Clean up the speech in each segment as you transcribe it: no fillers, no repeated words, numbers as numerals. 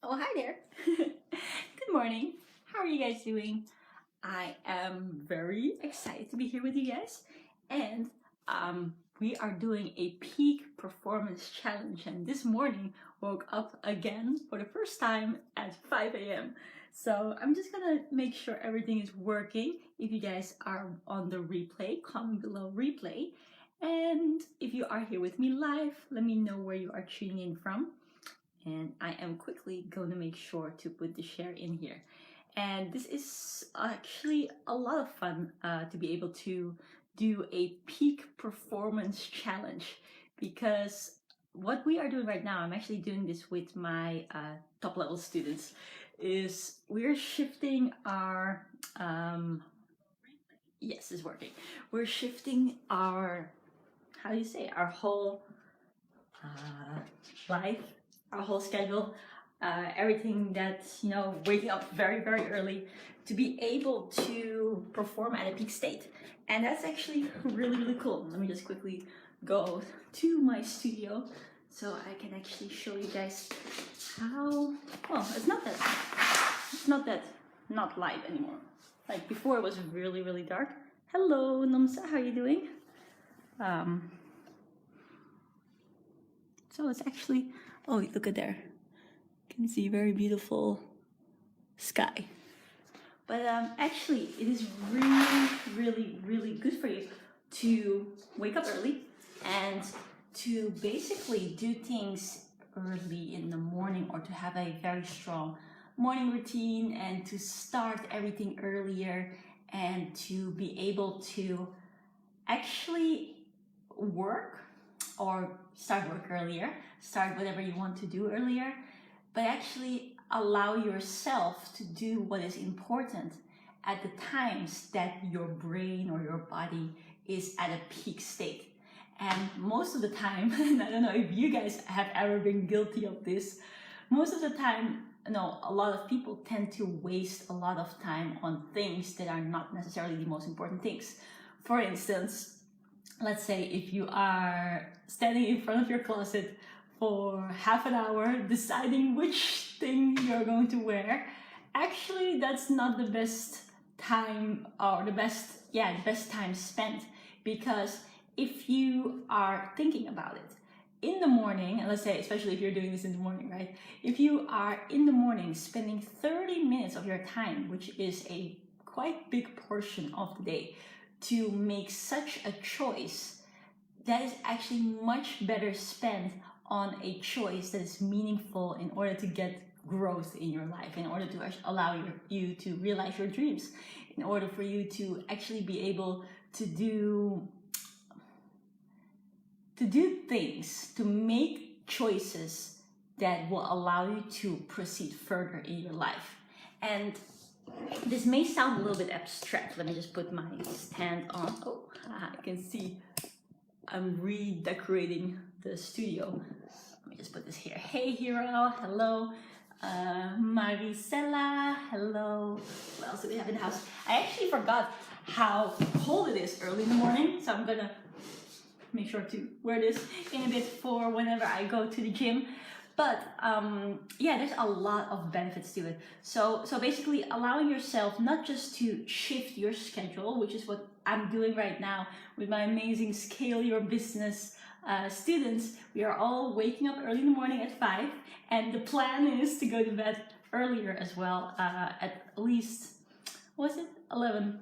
Oh, hi there. Good morning. How are you guys doing? I am very excited to be here with you guys. And we are doing a peak performance challenge. And this morning woke up again for the first time at 5 a.m. So I'm just gonna make sure everything is working. If you guys are on the replay, comment below replay. And if you are here with me live, let me know where you are tuning in from, and I am quickly going to make sure to put the share in here. And this is actually a lot of fun to be able to do a peak performance challenge, because what we are doing right now, I'm actually doing this with my top level students, is we're shifting our, yes, it's working. We're shifting our, how do you say, our whole life, our whole schedule, everything that's, waking up very, very early to be able to perform at a peak state. And that's actually really, really cool. Let me just quickly go to my studio so I can actually show you guys how, well, it's not that not light anymore. Like before it was really, really dark. Hello, Namsa, how are you doing? So it's actually, oh, look at there. You can see very beautiful sky. But actually, it is really, really, really good for you to wake up early and to basically do things early in the morning, or to have a very strong morning routine and to start everything earlier and to be able to actually work or start work earlier, start whatever you want to do earlier, but actually allow yourself to do what is important at the times that your brain or your body is at a peak state. And most of the time, and I don't know if you guys have ever been guilty of this, most of the time, no, a lot of people tend to waste a lot of time on things that are not necessarily the most important things. For instance, let's say if you are standing in front of your closet for half an hour deciding which thing you're going to wear, actually that's not the best time, or the best time spent, because if you are thinking about it in the morning, and let's say especially if you're doing this in the morning, right? If you are in the morning spending 30 minutes of your time, which is a quite big portion of the day, to make such a choice, that is actually much better spent on a choice that is meaningful in order to get growth in your life, in order to allow you to realize your dreams, in order for you to actually be able to do things, to make choices that will allow you to proceed further in your life. And this may sound a little bit abstract. Let me just put my stand on. Oh, I can see I'm redecorating the studio. Let me just put this here. Hey, Hero. Hello. Maricela. Hello. What else do we have in the house? I actually forgot how cold it is early in the morning, so I'm gonna make sure to wear this in a bit for whenever I go to the gym. But yeah, there's a lot of benefits to it. So basically allowing yourself not just to shift your schedule, which is what I'm doing right now with my amazing Scale Your Business students. We are all waking up early in the morning at 5, and the plan is to go to bed earlier as well, at least, was it 11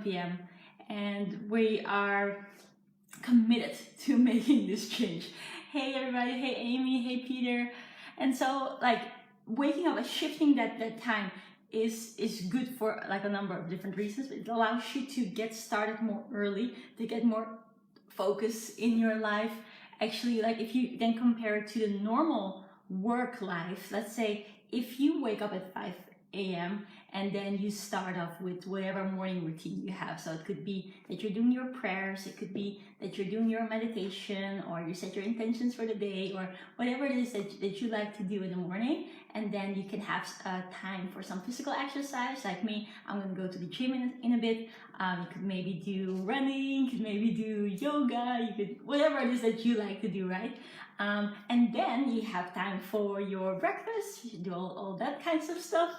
p.m. And we are committed to making this change. Hey everybody, hey Amy, hey Peter. And so like waking up and shifting that time is good for like a number of different reasons. It allows you to get started more early, to get more focus in your life. Actually, like if you then compare it to the normal work life, let's say if you wake up at 5 a.m. and then you start off with whatever morning routine you have. So it could be that you're doing your prayers, it could be that you're doing your meditation, or you set your intentions for the day, or whatever it is that you like to do in the morning. And then you can have time for some physical exercise. Like me, I'm gonna go to the gym in a bit. You could maybe do running, you could maybe do yoga, you could, whatever it is that you like to do, right? And then you have time for your breakfast, you do all that kinds of stuff.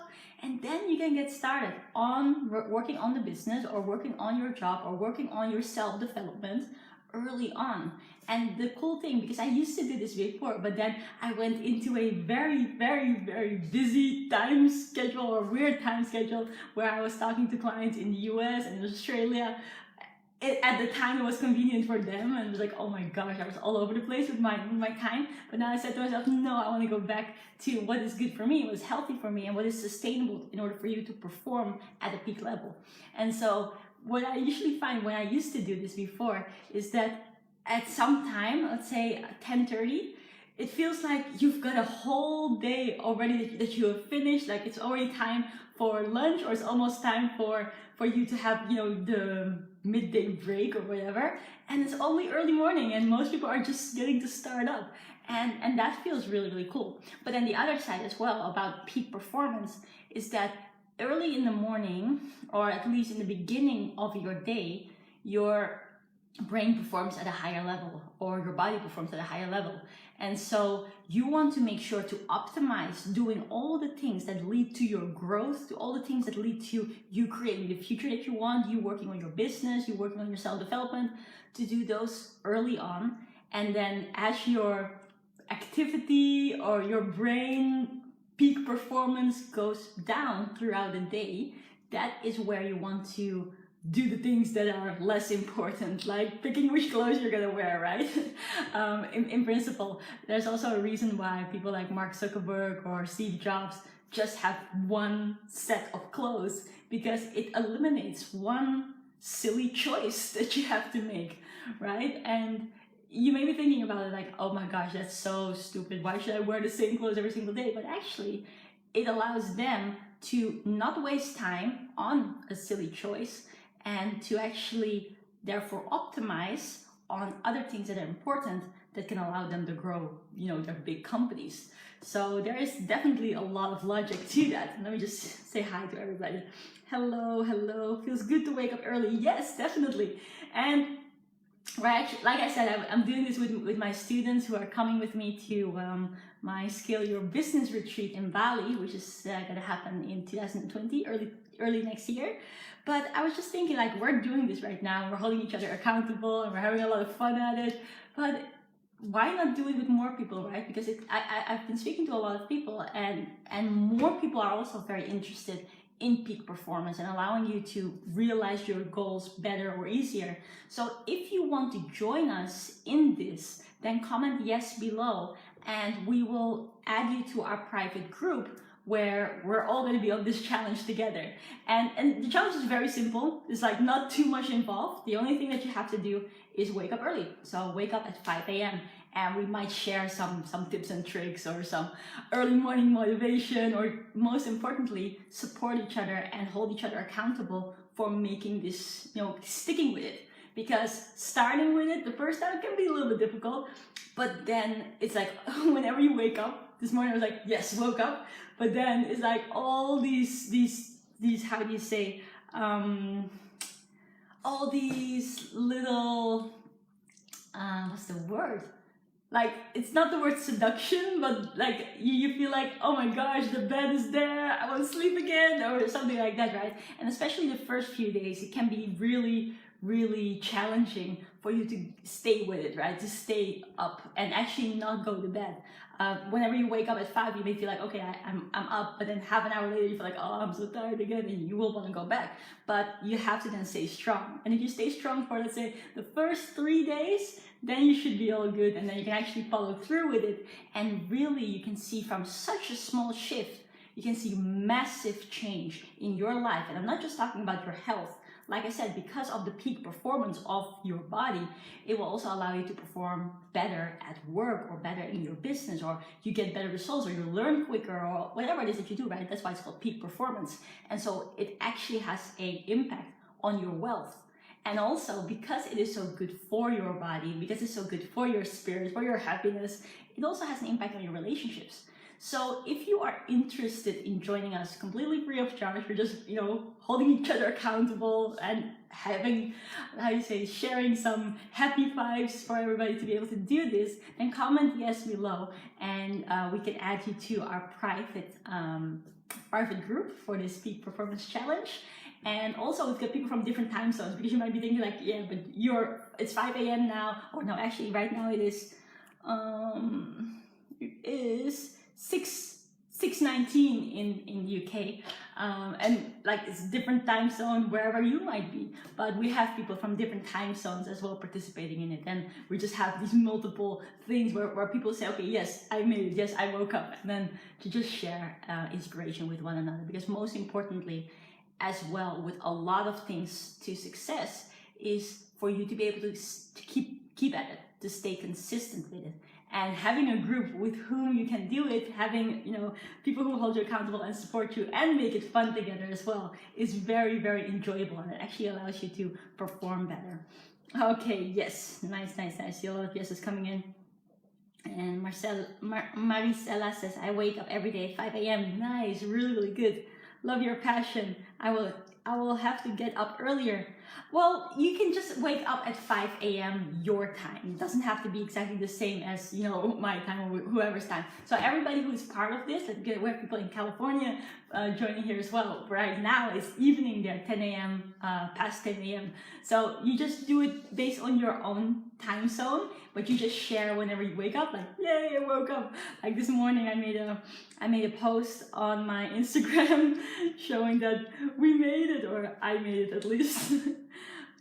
And then you can get started on working on the business, or working on your job, or working on your self-development early on. And the cool thing, because I used to do this before, but then I went into a very, very, very busy time schedule, or weird time schedule, where I was talking to clients in the US and Australia. At the time, it was convenient for them, and it was like, oh my gosh, I was all over the place with my time. But now I said to myself, no, I want to go back to what is good for me, what is healthy for me, and what is sustainable in order for you to perform at a peak level. And so what I usually find when I used to do this before is that at some time, let's say 10:30, it feels like you've got a whole day already that you have finished. Like it's already time for lunch, or it's almost time for you to have, you know, the midday break or whatever. And it's only early morning, and most people are just getting to start up. And that feels really, really cool. But then the other side as well about peak performance is that early in the morning, or at least in the beginning of your day, your brain performs at a higher level, or your body performs at a higher level. And so you want to make sure to optimize doing all the things that lead to your growth, to all the things that lead to you creating the future that you want, you working on your business, you working on your self-development, to do those early on. And then as your activity or your brain peak performance goes down throughout the day, that is where you want to do the things that are less important, like picking which clothes you're gonna wear, right? In principle, there's also a reason why people like Mark Zuckerberg or Steve Jobs just have one set of clothes, because it eliminates one silly choice that you have to make, right? And you may be thinking about it like, oh my gosh, that's so stupid. Why should I wear the same clothes every single day? But actually, it allows them to not waste time on a silly choice, and to actually therefore optimize on other things that are important that can allow them to grow, you know, their big companies. So there is definitely a lot of logic to that. Let me just say hi to everybody. Hello, hello. Feels good to wake up early. Yes, definitely. And right, like I said, I'm doing this with my students who are coming with me to my Scale Your Business retreat in Bali, which is going to happen in 2020, early next year. But I was just thinking, like, we're doing this right now, we're holding each other accountable, and we're having a lot of fun at it. But why not do it with more people, right? Because I've been speaking to a lot of people, and more people are also very interested in peak performance and allowing you to realize your goals better or easier. So if you want to join us in this, then comment yes below, and we will add you to our private group, where we're all going to be on this challenge together. And the challenge is very simple. It's like not too much involved. The only thing that you have to do is wake up early. So wake up at 5 a.m. and we might share some tips and tricks, or some early morning motivation, or most importantly, support each other and hold each other accountable for making this, you know, sticking with it. Because starting with it the first time can be a little bit difficult, but then it's like whenever you wake up, this morning I was like, yes, woke up. But then it's like all these, how do you say, all these little, what's the word? Like, it's not the word seduction, but like you feel like, oh my gosh, the bed is there, I want to sleep again, or something like that, right? And especially the first few days, it can be really, really challenging for you to stay with it, right? To stay up and actually not go to bed. Whenever you wake up at 5, you may feel like, okay, I'm up, but then half an hour later you feel like, oh, I'm so tired again, and you will want to go back. But you have to then stay strong. And if you stay strong for, let's say, the first 3 days, then you should be all good, and then you can actually follow through with it. And really, you can see from such a small shift, you can see massive change in your life. And I'm not just talking about your health, like I said, because of the peak performance of your body, it will also allow you to perform better at work or better in your business, or you get better results, or you learn quicker, or whatever it is that you do, right? That's why it's called peak performance. And so it actually has an impact on your wealth. And also, because it is so good for your body, because it's so good for your spirit, for your happiness, it also has an impact on your relationships. So if you are interested in joining us completely free of charge, we're just, holding each other accountable and having, sharing some happy vibes for everybody to be able to do this, then comment yes below, and we can add you to our private group for this Peak Performance Challenge. And also, we've got people from different time zones, because you might be thinking like, yeah, but it's 5 a.m. now. Or no, actually right now it is 6:19 in the UK, and like it's different time zone wherever you might be, but we have people from different time zones as well participating in it, and we just have these multiple things where people say, okay, yes, I made it, yes, I woke up, and then to just share inspiration with one another, because most importantly as well, with a lot of things to success, is for you to be able to keep at it, to stay consistent with it. And having a group with whom you can do it, having people who hold you accountable and support you and make it fun together as well, is very, very enjoyable, and it actually allows you to perform better. Okay, yes, nice. See a lot of yeses coming in. And Maricela says, I wake up every day at 5 a.m. Nice, really good. Love your passion. I will have to get up earlier. Well, you can just wake up at 5 a.m. your time. It doesn't have to be exactly the same as, my time or whoever's time. So everybody who is part of this, we have people in California joining here as well. Right now it's evening there, 10 a.m., past 10 a.m. So you just do it based on your own time zone, but you just share whenever you wake up, like, yay, I woke up. Like this morning I made a post on my Instagram showing that we made it, or I made it at least.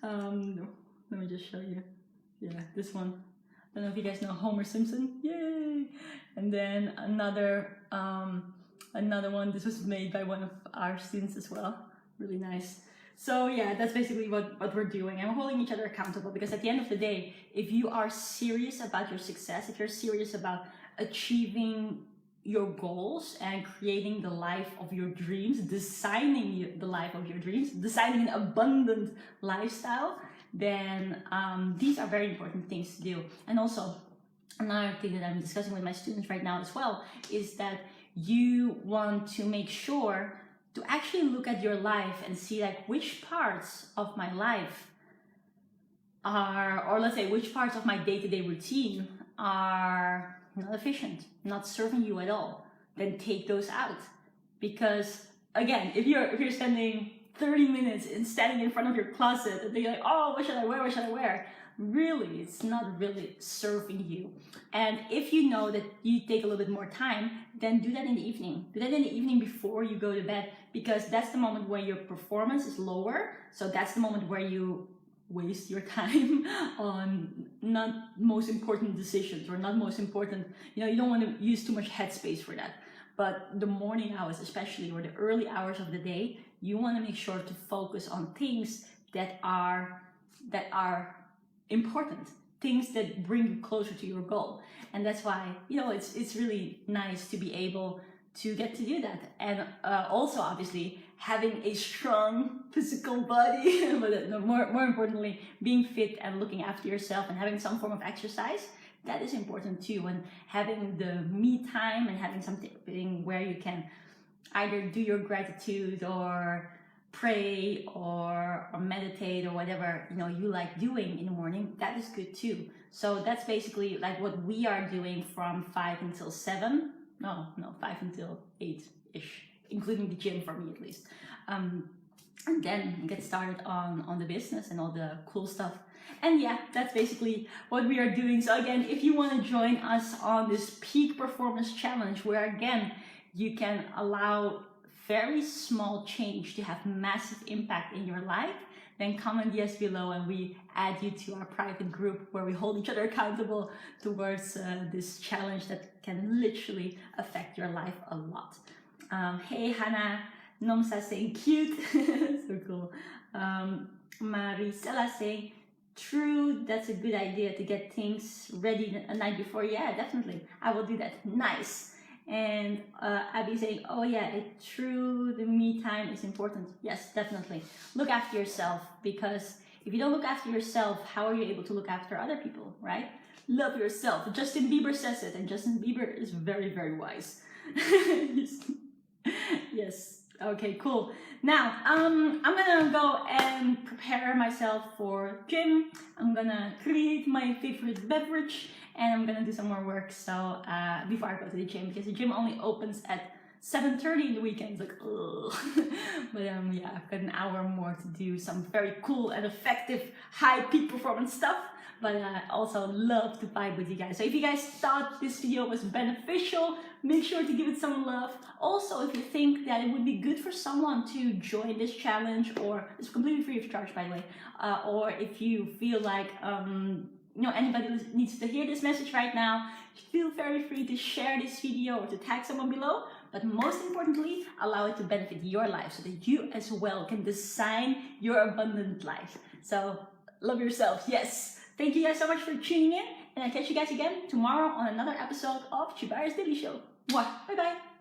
Let me just show you. Yeah, this one. I don't know if you guys know Homer Simpson. Yay! And then another one. This was made by one of our students as well. Really nice. So yeah, that's basically what we're doing. And we're holding each other accountable, because at the end of the day, if you are serious about your success, if you're serious about achieving your goals and creating the life of your dreams, designing the life of your dreams, designing an abundant lifestyle, then these are very important things to do. And also, another thing that I'm discussing with my students right now as well is that you want to make sure to actually look at your life and see like which parts of my life are, or let's say which parts of my day-to-day routine are not efficient, not serving you at all. Then take those out. Because again, if you're spending 30 minutes in standing in front of your closet and being like, oh, what should I wear? Really, it's not really serving you. And if you know that you take a little bit more time, then do that in the evening. Do that in the evening before you go to bed, because that's the moment where your performance is lower. So that's the moment where you waste your time on not most important decisions, or not most important, you don't want to use too much headspace for that. But the morning hours especially, or the early hours of the day, you want to make sure to focus on things that are important, things that bring you closer to your goal. And that's why, it's really nice to be able to get to do that. And also, obviously, having a strong physical body, but more importantly, being fit and looking after yourself and having some form of exercise, that is important too. And having the me time and having something where you can either do your gratitude or pray or meditate or whatever you like doing in the morning, that is good too. So that's basically like what we are doing from 5 until 7. No, 5 until 8-ish, including the gym for me at least. And then get started on the business and all the cool stuff. And yeah, that's basically what we are doing. So again, if you want to join us on this Peak Performance Challenge, where again, you can allow very small change to have massive impact in your life, then comment yes below and we add you to our private group where we hold each other accountable towards this challenge that can literally affect your life a lot. Hey Hannah, Nomsa saying cute. So cool. Maricela saying true, that's a good idea to get things ready a night before. Yeah, definitely. I will do that. Nice. And Abby saying, oh yeah, it's true, the me time is important. Yes, definitely. Look after yourself, because if you don't look after yourself, how are you able to look after other people, right? Love yourself. Justin Bieber says it, and Justin Bieber is very, very wise. Yes. Okay, cool. Now, I'm gonna go and prepare myself for gym. I'm gonna create my favorite beverage, and I'm gonna do some more work. So before I go to the gym, because the gym only opens at 7:30 in the weekends. Like, ugh. But yeah, I've got an hour more to do some very cool and effective high peak performance stuff. But I also love to vibe with you guys. So if you guys thought this video was beneficial, make sure to give it some love. Also, if you think that it would be good for someone to join this challenge, or it's completely free of charge, by the way, or if you feel like anybody needs to hear this message right now, feel very free to share this video or to tag someone below. But most importantly, allow it to benefit your life so that you as well can design your abundant life. So love yourself, yes. Thank you guys so much for tuning in, and I'll catch you guys again tomorrow on another episode of Chibara's Daily Show. Mwah. Bye bye.